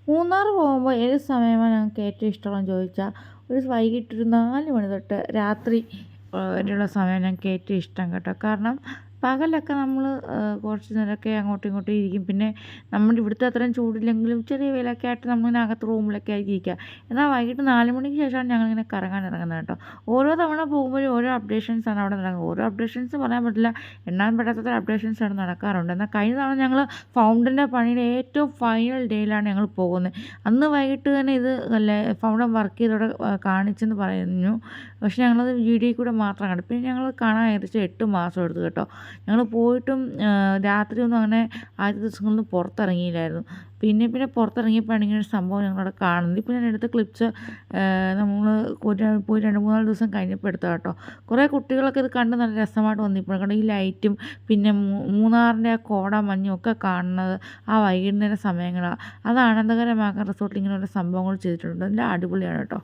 മൂന്നാർ പോകുമ്പോൾ ഏത് സമയമാണ് ഞങ്ങൾക്ക് ഏറ്റവും ഇഷ്ടമുള്ളതെന്ന് ചോദിച്ചാൽ ഒരു വൈകിട്ട് ഒരു 4 മണി തൊട്ട് രാത്രി വരെയുള്ള സമയം ഞങ്ങൾക്ക് ഏറ്റവും ഇഷ്ടം കേട്ടോ. കാരണം പകലൊക്കെ നമ്മൾ കുറച്ച് നേരമൊക്കെ അങ്ങോട്ടും ഇങ്ങോട്ടും ഇരിക്കും. പിന്നെ നമ്മുടെ ഇവിടുത്തെ അത്രയും ചൂടില്ലെങ്കിലും ചെറിയ വെയിലൊക്കെ ആയിട്ട് നമ്മളിങ്ങനെ അകത്ത് റൂമിലൊക്കെ ആയിരിക്കും ഇരിക്കുക. എന്നാൽ വൈകിട്ട് 4 മണിക്ക് ശേഷമാണ് ഞങ്ങളിങ്ങനെ കറങ്ങാൻ ഇറങ്ങുന്നത് കേട്ടോ. ഓരോ തവണ പോകുമ്പോഴും ഓരോ അപ്ഡേഷൻസാണ് അവിടെ നടക്കുന്നത്. ഓരോ അപ്ഡേഷൻസ് പറയാൻ പറ്റില്ല, എണ്ണാൻ പറ്റാത്തത്ര അപ്ഡേഷൻസ് അവിടെ നടക്കാറുണ്ട്. എന്നാൽ കഴിഞ്ഞ തവണ ഞങ്ങൾ ഫൗണ്ടൻ്റെ പണിയുടെ ഏറ്റവും ഫൈനൽ ഡേയിലാണ് ഞങ്ങൾ പോകുന്നത്. അന്ന് വൈകിട്ട് തന്നെ ഇത് ഫൗണ്ടൻ വർക്ക് ചെയ്തവിടെ കാണിച്ചെന്ന് പറഞ്ഞു. പക്ഷേ ഞങ്ങളത് വീഡിയോയിൽ കൂടെ മാത്രം കണ്ടു. പിന്നെ ഞങ്ങൾ കാണാൻ ഏകദേശം 8 മാസം എടുത്തു കേട്ടോ. ഞങ്ങൾ പോയിട്ടും രാത്രിയൊന്നും അങ്ങനെ ആദ്യത്തെ ദിവസങ്ങളൊന്നും പുറത്തിറങ്ങിയില്ലായിരുന്നു. പിന്നെ പുറത്തിറങ്ങിയപ്പോഴാണ് ഇങ്ങനെ ഒരു സംഭവം ഞങ്ങളവിടെ കാണുന്നത്. ഇപ്പോൾ ഞാൻ എടുത്ത ക്ലിപ്സ് നമ്മൾ പോയി 2-3 ദിവസം കഴിഞ്ഞപ്പോൾ എടുത്തതാണ് കേട്ടോ. കുറേ കുട്ടികളൊക്കെ ഇത് കണ്ട് നല്ല രസമായിട്ട് വന്നിപ്പോൾ കണ്ടോ. ഈ ലൈറ്റും പിന്നെ മൂന്നാറിൻ്റെ ആ കോട മഞ്ഞും ഒക്കെ കാണുന്നത് ആ വൈകുന്നേര സമയങ്ങളാണ്. അത് ആനന്ദകരമാക്കാൻ റിസോർട്ടിൽ ഇങ്ങനെയുള്ള സംഭവങ്ങൾ ചെയ്തിട്ടുണ്ട്. നല്ല അടിപൊളിയാണ് കേട്ടോ.